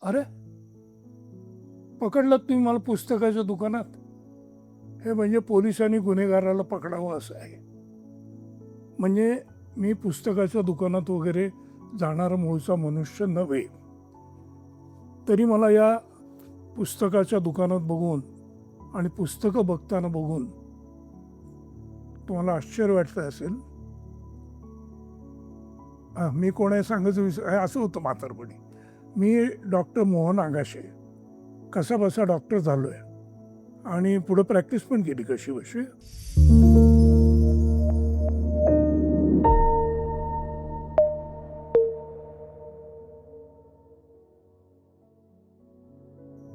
अरे पकडलं तुम्ही मला पुस्तकाच्या दुकानात, हे म्हणजे पोलिसांनी गुन्हेगाराला पकडावं असं आहे. म्हणजे मी पुस्तकाच्या दुकानात वगैरे जाणारा मूळचा मनुष्य नव्हे. तरी मला या पुस्तकाच्या दुकानात बघून आणि पुस्तकं बघताना बघून तुम्हाला आश्चर्य वाटलं असेल. मी कोण आहे सांगायचं असं होतं म्हातारपणी. मी डॉक्टर मोहन आगाशे कसा बसा डॉक्टर झालो आहे आणि पुढं प्रॅक्टिस पण केली कशी बशी.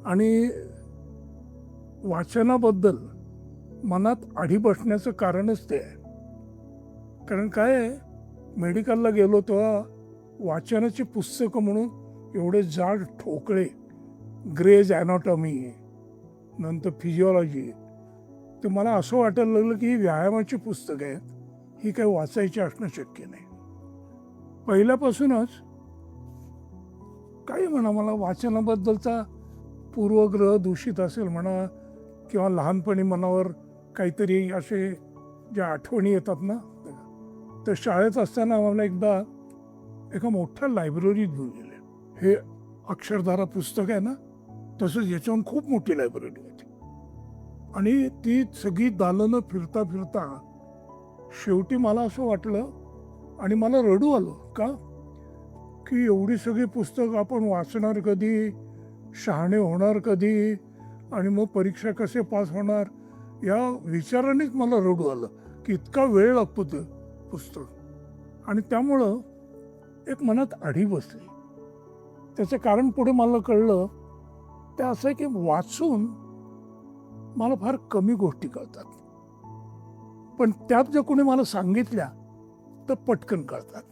आणि वाचनाबद्दल मनात आढी बसण्याचं कारणच ते आहे. कारण काय आहे, मेडिकलला गेलो तेव्हा वाचनाची पुस्तकं म्हणून एवढे जाड ठोकळे, ग्रेज ॲनाटॉमी, नंतर फिजिओलॉजी, तर मला असं वाटायला लागलं की ही व्यायामाची पुस्तकं आहेत, ही काही वाचायची असणं शक्य नाही. पहिल्यापासूनच काही म्हणा मला वाचनाबद्दलचा पूर्वग्रह दूषित असेल म्हणा, किंवा लहानपणी मनावर काहीतरी असे ज्या आठवणी येतात ना, तर शाळेत असताना आम्हाला एकदा एका मोठ्या लायब्ररीत घेऊन गेले. हे अक्षरधारा पुस्तक आहे ना, तसंच याच्याहून खूप मोठी लायब्ररी होती. आणि ती सगळी दालनं फिरता फिरता शेवटी मला असं वाटलं आणि मला रडू आलं. का की एवढी सगळी पुस्तकं आपण वाचणार कधी, शहाणे होणार कधी, आणि मग परीक्षा कसे पास होणार, या विचारानेच मला रडू आलं की इतका वेळ लागतो ते पुस्तक. आणि त्यामुळं एक मनात आढी बसली. त्याचं कारण पुढे मला कळलं ते असं आहे की वाचून मला फार कमी गोष्टी कळतात, पण त्यात जर कोणी मला सांगितल्या तर पटकन कळतात.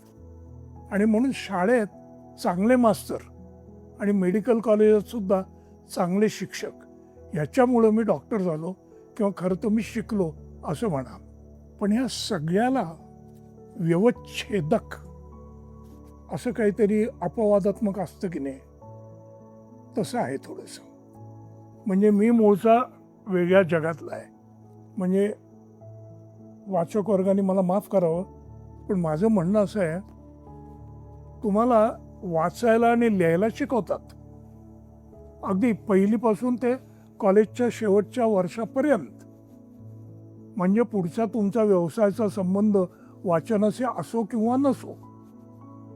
आणि म्हणून शाळेत चांगले मास्तर आणि मेडिकल कॉलेजात सुद्धा चांगले शिक्षक, ह्याच्यामुळं मी डॉक्टर झालो किंवा खरं तर मी शिकलो असं म्हणा. पण ह्या सगळ्याला व्यवच्छेदक असं काहीतरी अपवादात्मक असतं की नाही, तसं आहे थोडंसं. म्हणजे मी मूळचा वेगळ्या जगातला आहे. म्हणजे वाचक वर्गाने मला माफ करावं, पण माझं म्हणणं असं आहे, तुम्हाला वाचायला आणि लिहायला शिकवतात अगदी पहिलीपासून ते कॉलेजच्या शेवटच्या वर्षापर्यंत. म्हणजे पुढचा तुमचा व्यवसायाचा संबंध वाचनाशी असो किंवा नसो,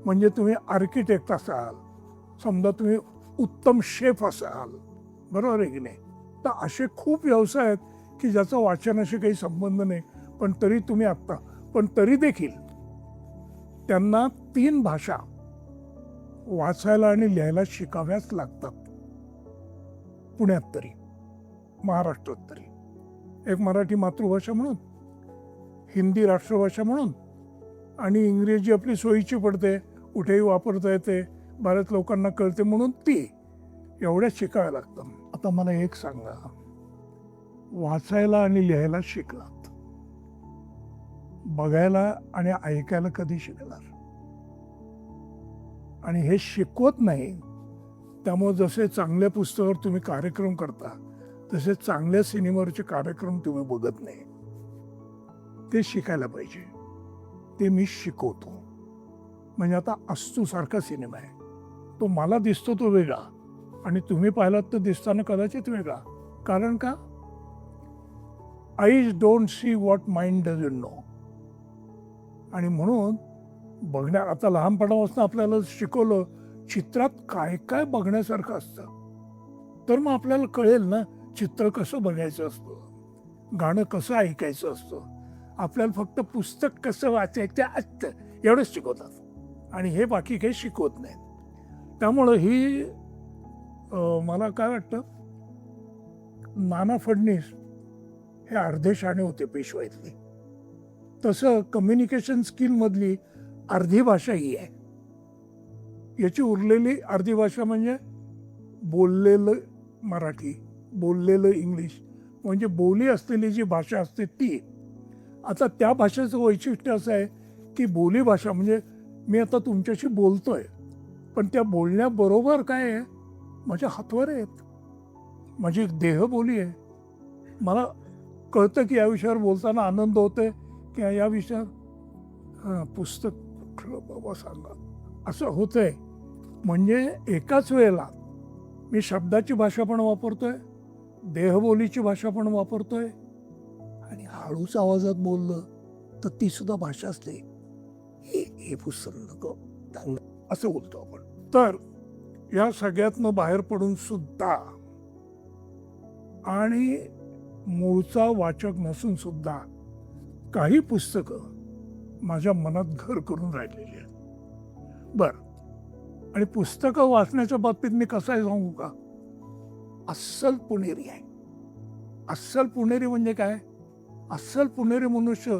म्हणजे तुम्ही आर्किटेक्ट असाल, समजा तुम्ही उत्तम शेफ असाल, बरोबर आहे की नाही, तर असे खूप व्यवसाय आहेत की ज्याचा वाचनाशी काही संबंध नाही, पण तरी तुम्ही आत्ता, पण तरी देखील त्यांना 3 भाषा वाचायला आणि लिहायला शिकाव्याच लागतात. पुण्यात तरी, महाराष्ट्रात तरी. एक मराठी मातृभाषा म्हणून, हिंदी राष्ट्रभाषा म्हणून, आणि इंग्रजी आपली सोयीची पडते, कुठेही वापरता येते, बऱ्याच लोकांना कळते म्हणून ती एवढ्या शिकाव्या लागतं. आता मला एक सांगा, वाचायला आणि लिहायला शिकलात, बघायला आणि ऐकायला कधी शिकणार? आणि हे शिकवत नाही. त्यामुळे जसे चांगल्या पुस्तकावर तुम्ही कार्यक्रम करता, तसे चांगल्या सिनेमावरचे कार्यक्रम तुम्ही बघत नाही. ते शिकायला पाहिजे, ते मी शिकवतो. म्हणजे आता अस्तू सारखा सिनेमा आहे, तो मला दिसतो तो वेगळा, आणि तुम्ही पाहिलात तर दिसताना कदाचित वेगळा. कारण का? Eyes don't see what mind doesn't know. आणि म्हणून बघण्या, आता लहानपणापासून आपल्याला शिकवलं चित्रात काय काय बघण्यासारखं असतं, तर मग आपल्याला कळेल ना चित्र कसं बघायचं असतं, गाणं कसं ऐकायचं असतं. आपल्याला फक्त पुस्तक कसं वाचायचं असतं एवढंच शिकवतात, आणि हे बाकी काही शिकवत नाहीत. त्यामुळं ही मला काय वाटतं, नाना फडणीस हे अर्धे शाणे होते पेशवाईतले, तसं कम्युनिकेशन स्किलमधली अर्धी भाषा ही आहे. याची उरलेली अर्धी भाषा म्हणजे बोललेलं मराठी, बोललेलं इंग्लिश, म्हणजे बोली असलेली जी भाषा असते ती. आता त्या भाषेचं वैशिष्ट्य असं आहे की बोली भाषा म्हणजे मी आता तुमच्याशी बोलतोय, पण त्या बोलण्याबरोबर काय आहे, माझ्या हातवारे आहेत, माझी एक देहबोली आहे. मला कळतं की या विषयावर बोलताना आनंद होतोय की या विषयावर पुस्तक कुठलं बाबा सांगा असं होतंय. म्हणजे एकाच वेळेला मी शब्दाची भाषा पण वापरतोय, देहबोलीची भाषा पण वापरतोय, आणि हळूच आवाजात बोललं तर ती सुद्धा भाषा असते. हे पुस्तक नको चांगलं असं बोलतो आपण. तर या सगळ्यातनं बाहेर पडून सुद्धा आणि मूळचा वाचक नसून सुद्धा काही पुस्तकं माझ्या मनात घर करून राहिलेली आहेत. बरं, आणि पुस्तकं वाचण्याच्या बाबतीत मी कसं आहे सांगू का? अस्सल पुणेरी आहे. अस्सल पुणेरी म्हणजे काय? अस्सल पुणेरी मनुष्य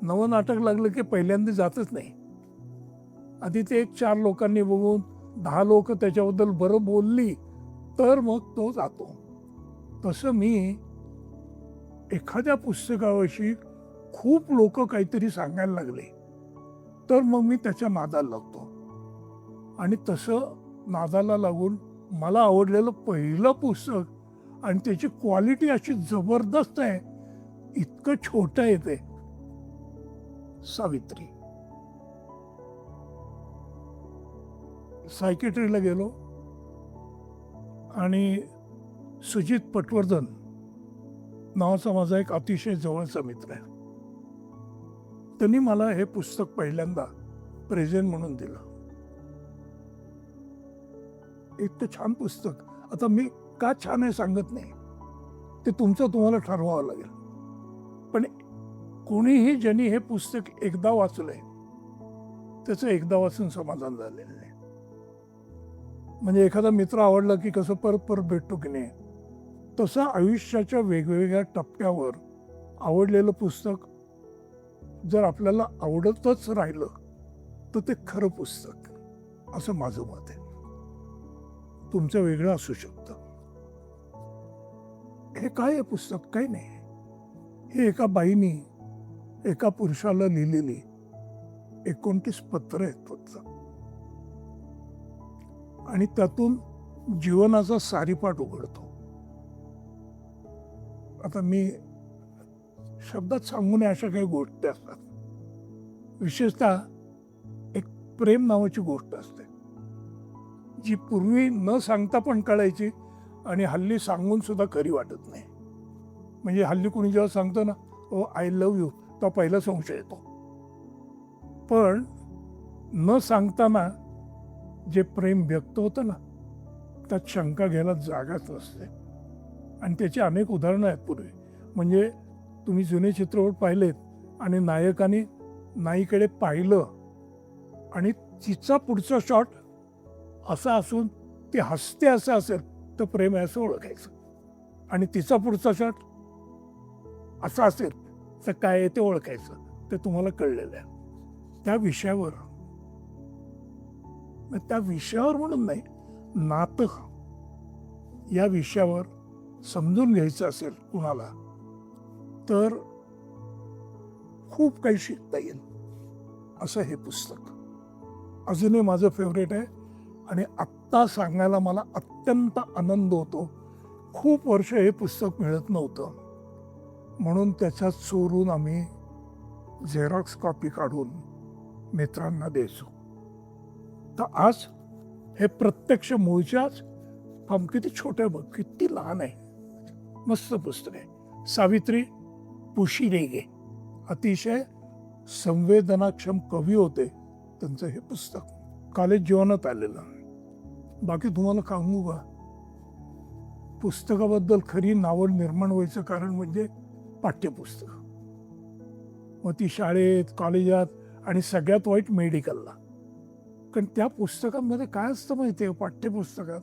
नवं नाटक लागलं की पहिल्यांदा जातच नाही. आधी ते 1-4 लोकांनी बघून 10 लोक त्याच्याबद्दल बरं बोलली तर मग तो जातो. तसं मी एखाद्या पुस्तकाविषयी खूप लोक काहीतरी सांगायला लागले तर मग मी त्याच्या नादाला लागतो. आणि तसं नादाला लागून मला आवडलेलं पहिलं पुस्तक, आणि त्याची क्वालिटी अशी जबरदस्त आहे, इतकं छोटं आहे ते, सावित्री. सायकेट्रीला गेलो आणि सुजित पटवर्धन नावाचा माझा एक अतिशय जवळचा मित्र आहे, त्यांनी मला हे पुस्तक पहिल्यांदा प्रेझेंट म्हणून दिलं. इतकं छान पुस्तक. आता मी का छान आहे सांगत नाही, ते तुमचं तुम्हाला ठरवावं लागेल. पण कोणीही ज्यांनी हे पुस्तक एकदा वाचलंय त्याचं एकदा वाचून समाधान झालेलं नाही. म्हणजे एखादा मित्र आवडला की कसं परत परत भेटतो की नाही, तसं आयुष्याच्या वेगवेगळ्या टप्प्यावर आवडलेलं पुस्तक जर आपल्याला आवडतच राहिलं तर ते खरं पुस्तक, असं माझं मत आहे. तुमचं वेगळं असू शकतं. हे काय आहे पुस्तक? काही नाही. हे एका बाईनी एका पुरुषाला लिहिलेली 29 पत्र आहेत फक्त, आणि त्यातून जीवनाचा सारीपाट उघडतो. आता मी शब्दात सांगू नये अशा काही गोष्टी असतात. विशेषतः एक प्रेम नावाची गोष्ट असते जी पूर्वी न सांगता पण कळायची आणि हल्ली सांगून सुद्धा खरी वाटत नाही. म्हणजे हल्ली कोणी जेव्हा सांगतो ना, ओ आय लव्ह यू, तो पहिला संशय येतो. पण न सांगताना जे प्रेम व्यक्त होतं ना, त्यात शंका घ्यायला जागाच नसते. आणि त्याची अनेक उदाहरणं आहेत पूर्वी. म्हणजे तुम्ही जुने चित्रपट पाहिलेत आणि नायकाने नाईकडे पाहिलं आणि तिचा पुढचा शॉट असा असून ती हसते असं असेल तर प्रेम आहे असं ओळखायचं, आणि तिचा पुढचा शॉट असा असेल तर काय आहे ते ओळखायचं. ते तुम्हाला कळलेलं आहे. त्या विषयावर म्हणून नाही, नातं या विषयावर समजून घ्यायचं असेल कुणाला तर खूप काही शिकता येईल असं हे पुस्तक अजूनही माझं फेवरेट आहे. आणि आत्ता सांगायला मला अत्यंत आनंद होतो. खूप वर्ष हे पुस्तक मिळत नव्हतं, म्हणून त्याच्यात चोरून आम्ही झेरॉक्स कॉपी काढून मित्रांना द्यायचो. तर आज हे प्रत्यक्ष मूळच्याच किती छोट्या, बघ किती लहान आहे, मस्त पुस्तक आहे. सावित्री पुशी रेगे अतिशय संवेदनाक्षम कवी होते. त्यांचं हे पुस्तक कॉलेज जीवनात आलेलं. बाकी तुम्हाला सांगू का, पुस्तकाबद्दल खरी नावड निर्माण व्हायचं कारण म्हणजे पाठ्यपुस्तक. मग ती शाळेत, कॉलेजात आणि सगळ्यात वाईट मेडिकलला. कारण त्या पुस्तकांमध्ये काय असतं माहिती आहे, पाठ्यपुस्तकात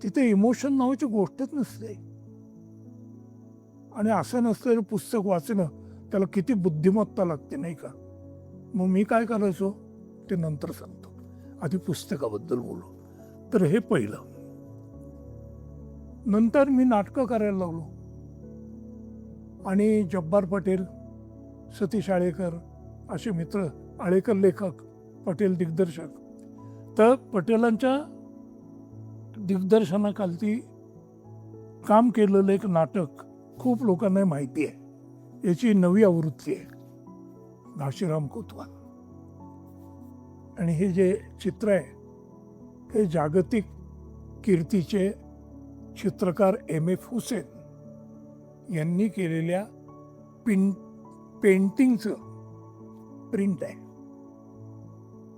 तिथे इमोशन नावाची गोष्टच नसते. आणि असं नसतं पुस्तक वाचणं त्याला किती बुद्धिमत्ता लागते नाही का. मग मी काय करायचो ते नंतर सांगतो, आधी पुस्तकाबद्दल बोलू. तर हे पहिलं. नंतर मी नाटकं करायला लागलो आणि जब्बार पटेल, सतीश आळेकर असे मित्र, आळेकर लेखक, पटेल दिग्दर्शक. तर पटेलांच्या दिग्दर्शनाखालती काम केलेलं एक नाटक खूप लोकांना माहिती आहे. याची नवी आवृत्ती आहे, घाशीराम कोतवाल. आणि हे जे चित्र आहे हे जागतिक कीर्तीचे चित्रकार M.F. हुसेन यांनी केलेल्या पेंटिंगचं प्रिंट आहे.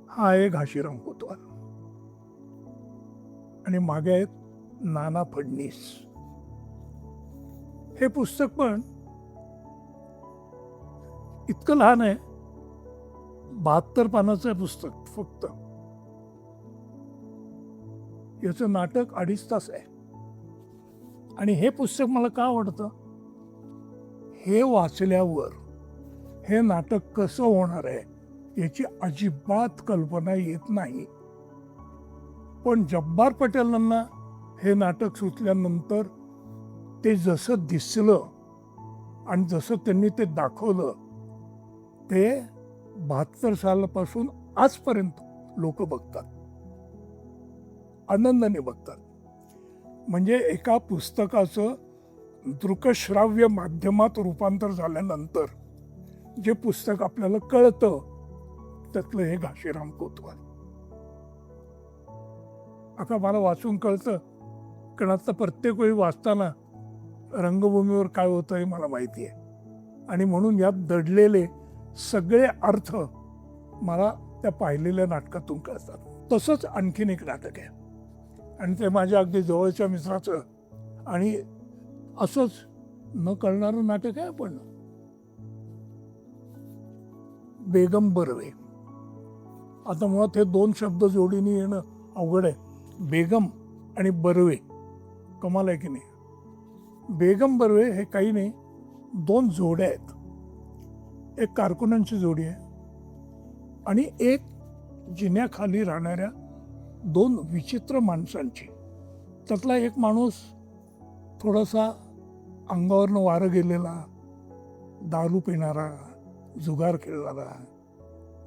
हा आहे घाशीराम कोतवाल आणि मागे आहेत नाना फडणीस. हे पुस्तक पण इतकं लहान आहे, 72 पानाचं पुस्तक फक्त. याचं नाटक 2.5 तास आहे. आणि हे पुस्तक मला का आवडतं, हे वाचल्यावर हे नाटक कसं होणार आहे याची अजिबात कल्पना येत नाही. पण जब्बार पटेलांना हे नाटक सुचल्यानंतर ते जसं दिसलं आणि जसं त्यांनी ते दाखवलं, ते 72 सालापासून आजपर्यंत लोक बघतात, आनंदाने बघतात. म्हणजे एका पुस्तकाचं दृकश्राव्य माध्यमात रूपांतर झाल्यानंतर जे पुस्तक आपल्याला कळतं त्यातलं हे घाशीराम कोतवाल. आता मला वाचून कळतं, कारण आता प्रत्येक वेळी वाचताना रंगभूमीवर काय होतं हे मला माहिती आहे. आणि म्हणून यात दडलेले सगळे अर्थ मला त्या पाहिलेल्या नाटकातून कळतात. तसंच आणखीन एक नाटक आहे आणि ते माझ्या अगदी जवळच्या मित्राचं आणि असंच न कळणारं नाटक आहे. पण बेगम बर्वे. आता मुळात हे 2 शब्द जोडीने येणं अवघड आहे. बेगम आणि बर्वे कमाल आहे की नाही. बेगम बर्वे हे काही नाही, 2 जोड्या आहेत. एक कारकुनांची जोडी आहे आणि एक जिन्याखाली राहणाऱ्या 2 विचित्र माणसांची. त्यातला एक माणूस थोडासा अंगावरनं वारं गेलेला, दारू पिणारा, जुगार खेळणारा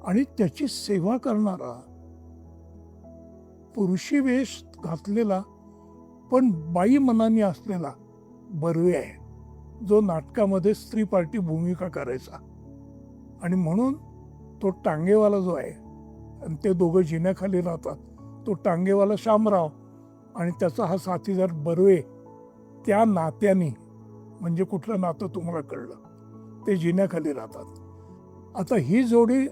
आणि त्याची सेवा करणारा, पुरुषी वेश घातलेला पण बाई मनाने असलेला बर्वे आहे, जो नाटकामध्ये स्त्री पार्टी भूमिका करायचा. आणि म्हणून तो टांगेवाला जो आहे, आणि ते दोघं जिन्याखाली राहतात, तो टांगेवाला शामराव आणि त्याचा हा साथीदार बर्वे, त्या नात्याने, म्हणजे कुठलं नातं तुम्हाला कळलं, ते जिन्याखाली राहतात. आता ही जोडी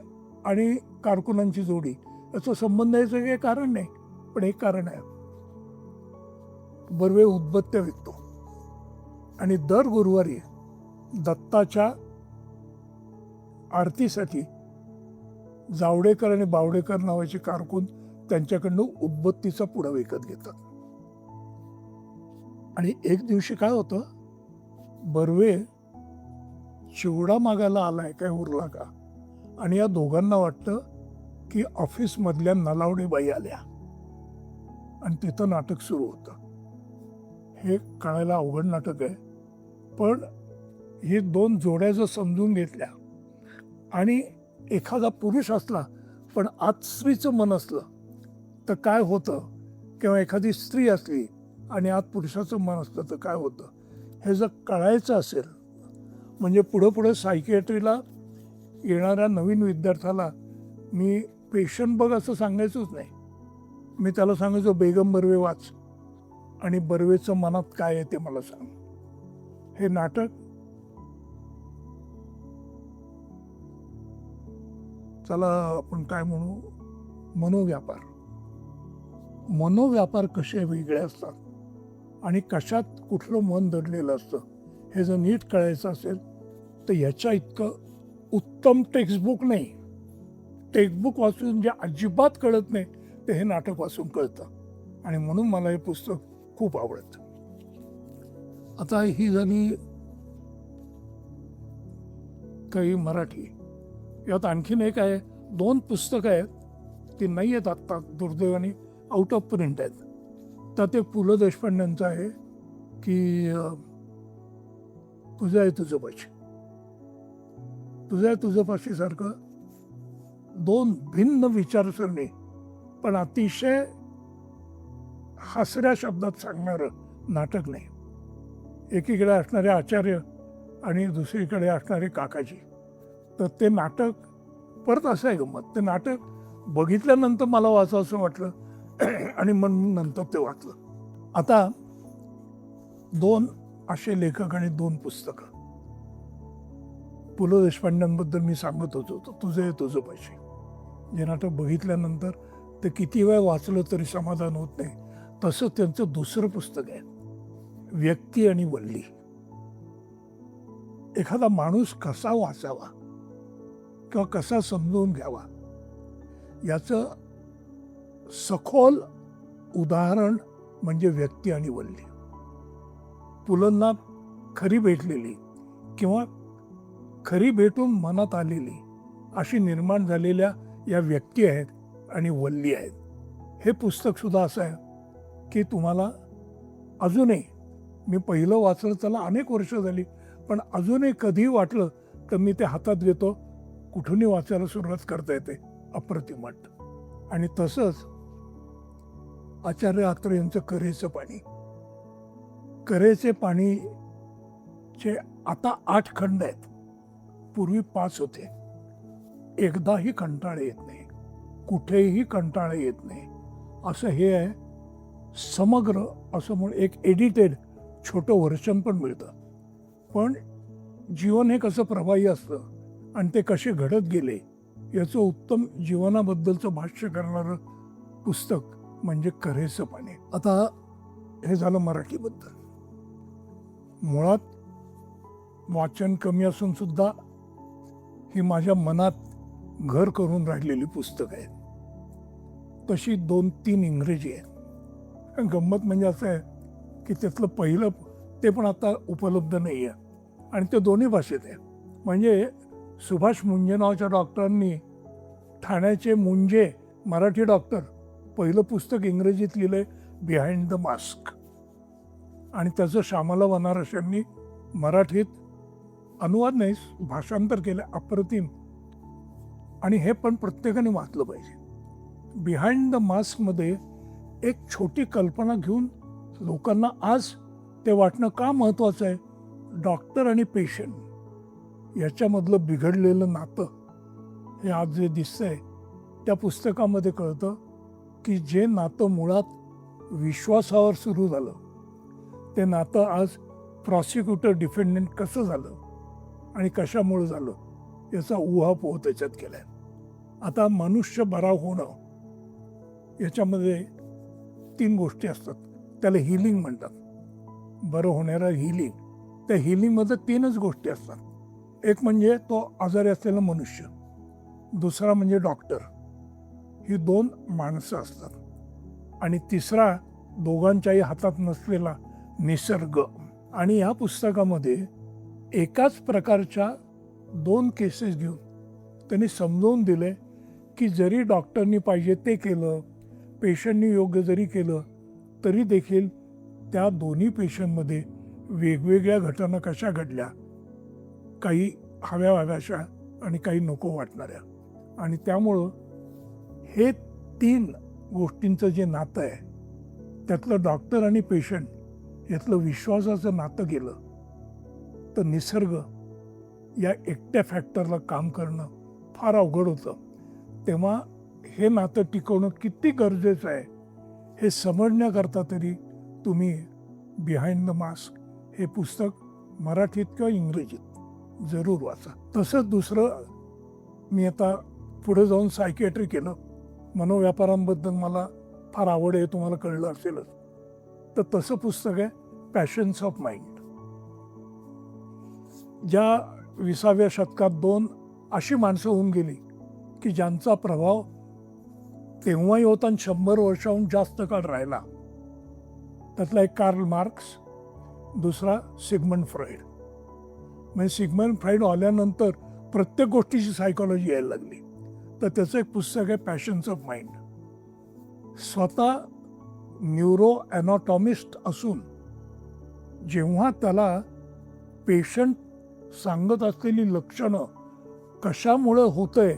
आणि कारकुनांची जोडी याचा संबंध याचं काही कारण नाही, पण एक कारण आहे. बर्वे उदबत्त्या विकतो आणि दर गुरुवारी दत्ताच्या आरतीसाठी जावडेकर आणि बावडेकर नावाचे कारकून त्यांच्याकडनं उदबत्तीचा पुडा विकत घेतात. आणि एक दिवशी काय होतं, बर्वे चिवडा मागायला आलाय काय उरला का, आणि या दोघांना वाटतं की ऑफिसमधल्या नलावडी बाई आल्या आणि तिथं नाटक सुरू होतं. हे कळायला अवघड नाटक आहे, पण ही 2 जोड्या जर समजून घेतल्या आणि एखादा पुरुष असला पण आत स्त्रीचं मन असलं तर काय होतं, किंवा एखादी स्त्री असली आणि आत पुरुषाचं मन असलं तर काय होतं, हे जर कळायचं असेल, म्हणजे पुढं सायकियाट्रीला येणाऱ्या नवीन विद्यार्थ्याला मी पेशंट बघ असं सांगायचंच नाही. मी त्याला सांगायचो बेगम बर्वे वाच आणि बर्वेचं मनात काय आहे ते मला सांग. हे नाटक चला आपण काय म्हणू, मनोव्यापार कसे वेगळे असतात आणि कशात कुठलं मन दडलेलं असतं हे जर नीट कळायचं असेल तर याच्या इतकं उत्तम टेक्स्टबुक नाही. टेक्स्टबुक वाचून जे अजिबात कळत नाही ते हे नाटक वाचून कळतं, आणि म्हणून मला हे पुस्तक खूप आवडतं. आता ही झाली काही मराठी. यात आणखीन एक आहे, 2 पुस्तकं आहेत, ती नाही आहेत आत्ता दुर्दैवाने, आउट ऑफ प्रिंट आहेत. त्यात एक पु ल देशपांड्यांचं आहे की तुझं आहे तुझंपाशी. तुझं आहे तुझंपाशी सारखं 2 भिन्न विचारसरणी पण अतिशय हसऱ्या शब्दात सांगणारं नाटक नाही. एकीकडे असणारे आचार्य आणि दुसरीकडे असणारे काकाजी. तर ते नाटक परत असं आहे गंमत, ते नाटक बघितल्यानंतर मला वाचावंसं वाटलं आणि म्हणून नंतर ते वाचलं. आता 2 असे लेखक आणि 2 पुस्तकं. पु ल देशपांड्यांबद्दल मी सांगत होतो, तुझे तुझं पैसे. जे नाटक बघितल्यानंतर ते किती वेळ वाचलं तरी समाधान होत नाही. तसं त्यांचं दुसरं पुस्तक आहे, व्यक्ती आणि वल्ली. एखादा माणूस कसा वाचावा किंवा कसा समजून घ्यावा याचं सखोल उदाहरण म्हणजे व्यक्ती आणि वल्ली. पुलंना खरी भेटलेली किंवा खरी भेटून मनात आलेली अशी निर्माण झालेल्या या व्यक्ती आहेत आणि वल्ली आहेत. हे पुस्तक सुद्धा असं आहे की तुम्हाला अजूनही, मी पहिलं वाचलं त्याला अनेक वर्ष झाली, पण अजूनही कधीही वाटलं तर मी ते हातात घेतो, कुठूनही वाचायला सुरुवात करता येते. अप्रतिम वाटतं. आणि तसंच आचार्य अत्रे यांचं कऱ्हेचं पाणी. कऱ्हेचे पाणीचे आता 8 खंड आहेत, पूर्वी 5 होते. एकदाही कंटाळे येत नाही, कुठेही कंटाळे येत नाही असं हे आहे. समग्र असं म्हणून एक एडिटेड छोटं वर्षन पण मिळतं. पण जीवन हे कसं प्रवाही असतं आणि ते कसे घडत गेले याचं उत्तम जीवनाबद्दलचं भाष्य करणारं पुस्तक म्हणजे कऱ्हेचं पाणी. आता हे झालं मराठीबद्दल. मुळात वाचन कमी असून सुद्धा ही माझ्या मनात घर करून राहिलेली पुस्तक आहेत. तशी 2-3 इंग्रजी आहेत. गंमत म्हणजे असं आहे की त्यातलं पहिलं ते पण आता उपलब्ध नाही आहे आणि ते दोन्ही भाषेत आहे. म्हणजे सुभाष मुंजे नावाच्या डॉक्टरांनी, ठाण्याचे मुंजे मराठी डॉक्टर, पहिलं पुस्तक इंग्रजीत लिहिलंय बिहाइंड द मास्क, आणि त्याचं श्यामला बनारस यांनी मराठीत अनुवाद नाही, भाषांतर केलं. अप्रतिम. आणि हे पण प्रत्येकाने वाचलं पाहिजे. बिहाइंड द मास्कमध्ये एक छोटी कल्पना घेऊन लोकांना आज ते वाटणं का महत्त्वाचं आहे, डॉक्टर आणि पेशंट याच्यामधलं बिघडलेलं नातं हे आज जे दिसतंय त्या पुस्तकामध्ये कळतं की जे नातं मुळात विश्वासावर सुरू झालं ते नातं आज प्रॉसिक्युटर डिफेंडंट कसं झालं आणि कशामुळे झालं याचा उहापोह त्याच्यात केला आहे. आता मनुष्य बरा होणं याच्यामध्ये 3 गोष्टी असतात, त्याला हिलिंग म्हणतात. बरं होणारा हिलिंग. त्या हिलिंगमध्ये 3च गोष्टी असतात. एक म्हणजे तो आजारी असलेला मनुष्य, दुसरा म्हणजे डॉक्टर, ही 2 माणसं असतात, आणि तिसरा दोघांच्याही हातात नसलेला निसर्ग. आणि या पुस्तकामध्ये एकाच प्रकारच्या 2 केसेस घेऊन त्यांनी समजावून दिले की जरी डॉक्टरनी पाहिजे ते केलं, पेशंटनी योग्य जरी केलं, तरी देखील त्या दोन्ही पेशंटमध्ये वेगवेगळ्या घटना कशा घडल्या, काही हव्याशा आणि काही नको वाटणाऱ्या. आणि त्यामुळं हे 3 गोष्टींचं जे नातं आहे त्यातलं डॉक्टर आणि पेशंट यातलं विश्वासाचं नातं गेलं तर निसर्ग या एकट्या फॅक्टरला काम करणं फार अवघड होतं. तेव्हा हे नातं टिकवणं किती गरजेचं आहे हे समजण्याकरता तरी तुम्ही बिहाइंड द मास्क हे पुस्तक मराठीत किंवा इंग्रजीत जरूर वाचा. तसंच दुसरं, मी आता पुढे जाऊन सायकियाट्री केलं. मनोव्यापारांबद्दल मला फार आवड आहे, तुम्हाला कळलं असेलच. तर तसं पुस्तक आहे पॅशन्स ऑफ माइंड. ज्या 20व्या शतकात 2 अशी माणसं होऊन गेली की ज्यांचा प्रभाव तेव्हाही होता आणि 100 वर्षाहून जास्त काळ राहिला. त्यातला एक कार्ल मार्क्स, दुसरा सिग्मंड फ्रॉइड. म्हणजे सिग्मंड फ्रॉइड आल्यानंतर प्रत्येक गोष्टीची सायकॉलॉजी यायला लागली. तर त्याचं एक पुस्तक आहे पॅशन्स ऑफ माइंड. स्वतः न्यूरो ॲनाटॉमिस्ट असून जेव्हा त्याला पेशंट सांगत असलेली लक्षणं कशामुळं होतंय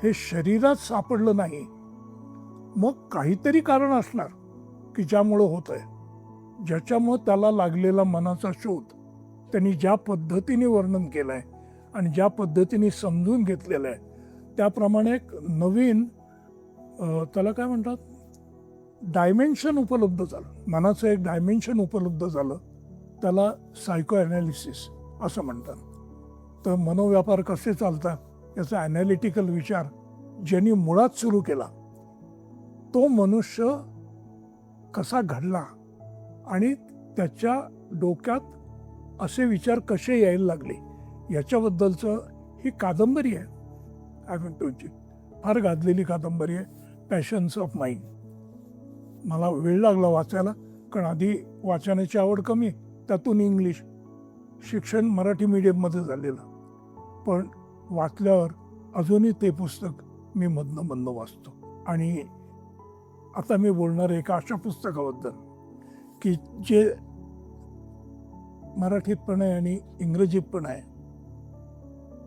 हे शरीरात सापडलं नाही, मग काहीतरी कारण असणार. की ज्यामुळं होत आहे, ज्याच्यामुळं त्याला लागलेला मनाचा शोध त्यांनी ज्या पद्धतीने वर्णन केलं आहे आणि ज्या पद्धतीने समजून घेतलेलं आहे, त्याप्रमाणे एक नवीन त्याला काय म्हणतात, डायमेन्शन उपलब्ध झालं, मनाचं एक डायमेन्शन उपलब्ध झालं. त्याला सायको ॲनालिसिस असं म्हणतात. तर मनोव्यापार कसे चालतात याचा ॲनालिटिकल विचार ज्यांनी मुळात सुरू केला, तो मनुष्य कसा घडला आणि त्याच्या डोक्यात असे विचार कसे यायला लागले याच्याबद्दलचं ही कादंबरी आहे. ॲव्हेंटोची फार गाजलेली कादंबरी आहे, पॅशन्स ऑफ माइंड. मला वेळ लागला वाचायला, कारण आधी वाचनाची आवड कमी, त्यातून इंग्लिश शिक्षण मराठी मीडियममध्ये झालेलं. पण वाचल्यावर अजूनही ते पुस्तक मी मधनं वाचतो. आणि आता मी बोलणार एका अशा पुस्तकाबद्दल की जे मराठीत पण आहे आणि इंग्रजीत पण आहे,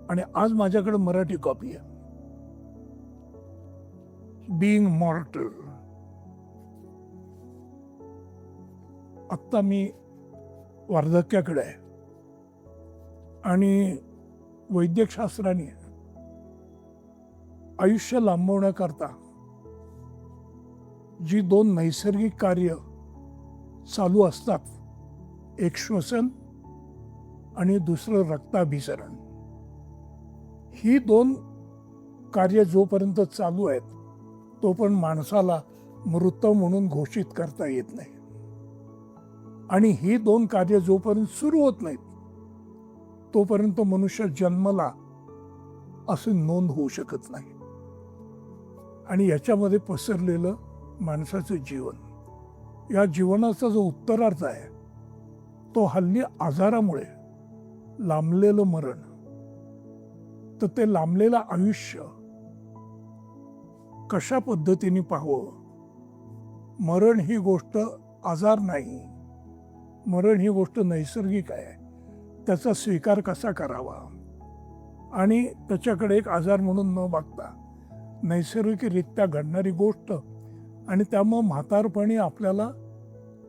आणि आज माझ्याकडे मराठी कॉपी आहे. बीइंग मॉर्टल. आत्ता मी वार्धक्याकडे आहे आणि वैद्यकशास्त्राने आयुष्य लांबवण्याकरता जी 2 नैसर्गिक कार्य चालू असतात, एक श्वसन आणि दुसरं रक्ताभिसरण, ही 2 कार्य जोपर्यंत चालू आहेत तोपर्यंत माणसाला मृत म्हणून घोषित करता येत नाही. आणि ही 2 कार्य जोपर्यंत सुरू होत नाहीत तोपर्यंत मनुष्य जन्मला असे नोंद होऊ शकत नाही. आणि याच्यामध्ये पसरलेलं माणसाचं जीवन, या जीवनाचा जो उत्तरार्ध आहे तो हल्ली आजारामुळे लांबलेलं मरण. तर ते लांबलेलं आयुष्य कशा पद्धतीने पाहावं, मरण ही गोष्ट आजार नाही, मरण ही गोष्ट नैसर्गिक आहे, त्याचा स्वीकार कसा करावा आणि त्याच्याकडे एक आजार म्हणून न बघता नैसर्गिकरित्या घडणारी गोष्ट, आणि त्यामुळं म्हातारपणी आपल्याला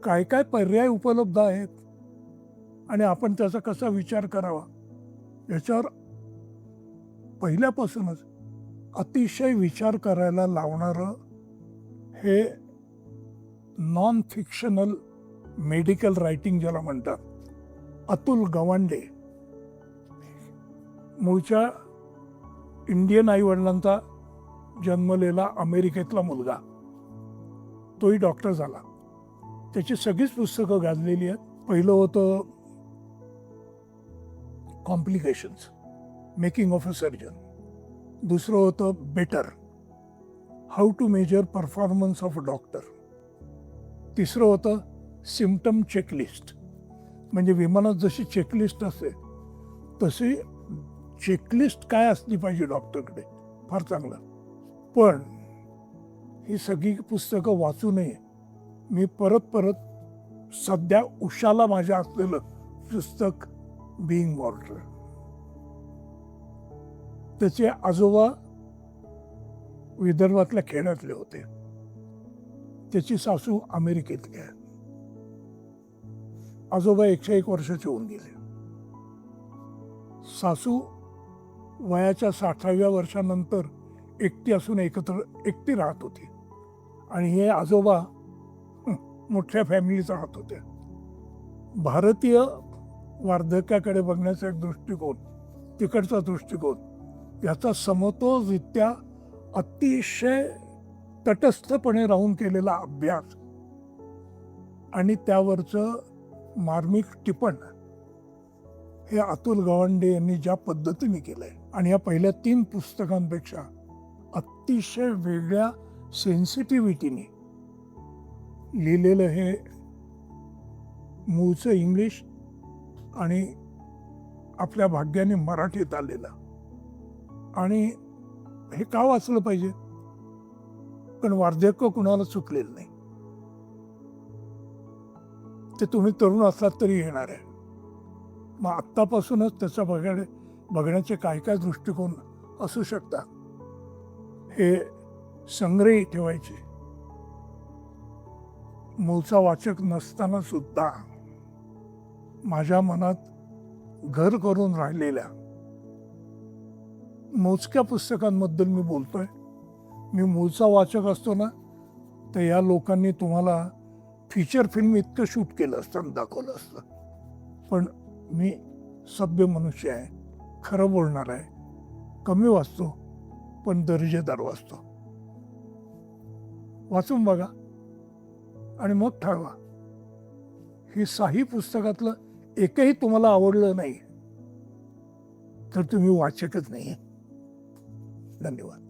काय काय पर्याय उपलब्ध आहेत आणि आपण त्याचा कसा विचार करावा याच्यावर पहिल्यापासूनच अतिशय विचार करायला लावणारं हे नॉन फिक्शनल मेडिकल रायटिंग ज्याला म्हणतात, अतुल गवांडे. मूळच्या इंडियन आईवडिलांचा जन्मलेला अमेरिकेतला मुलगा, तोही डॉक्टर झाला. त्याची सगळीच पुस्तकं गाजलेली आहेत. पहिलं होतं complications, making of a surgeon. दुसरं होतं better, how to measure performance of a doctor. तिसरं होतं सिम्पटम चेकलिस्ट, म्हणजे विमानात जशी चेकलिस्ट असते तशी चेकलिस्ट काय असली पाहिजे डॉक्टरकडे, फार चांगलं. पण ही सगळी पुस्तकं वाचू नये मी परत सध्या उशाला माझ्या असलेलं पुस्तक बीइंग मॉर्टल. त्याचे आजोबा विदर्भातल्या खेड्यातले होते, त्याची सासू अमेरिकेतली आहे. आजोबा 101 वर्षाचे होऊन गेले. सासू वयाच्या 60व्या वर्षानंतर एकटी असून एकटी राहत होती, आणि हे आजोबा मोठ्या फॅमिलीत राहत होते. भारतीय वार्धक्याकडे बघण्याचा एक दृष्टिकोन, तिकडचा दृष्टिकोन, याचा समतोलरित्या अतिशय तटस्थपणे राहून केलेला अभ्यास आणि त्यावरचं मार्मिक टिपण हे अतुल गवांडे यांनी ज्या पद्धतीने केलंय, आणि या पहिल्या 3 पुस्तकांपेक्षा अतिशय वेगळ्या सेन्सिटिव्हिटीने लिहिलेलं हे मूळचं इंग्लिश आणि आपल्या भाग्याने मराठीत आलेलं. आणि हे का वाचलं पाहिजे, पण वार्धक्य कुणाला चुकलेलं नाही. ते तुम्ही तरुण असलात तरी येणार आहे. मग आत्तापासूनच त्याचा बघण्याचे काय काय दृष्टिकोन असू शकतात हे संग्रही ठेवायचे. मूळचा वाचक नसताना सुद्धा माझ्या मनात घर करून राहिलेल्या मोजक्या पुस्तकांबद्दल मी बोलतोय. मी मूळचा वाचक असतो ना, तर या लोकांनी तुम्हाला फीचर फिल्म इतकं शूट केलं असतं आणि दाखवलं असतं. पण मी सभ्य मनुष्य आहे, खरं बोलणार आहे, कमी वाचतो पण दर्जेदार वाचतो. वाचून बघा आणि मग ठरवा. ही 6 पुस्तकातलं एकही तुम्हाला आवडलं नाही तर तुम्ही वाचकच नाही. धन्यवाद.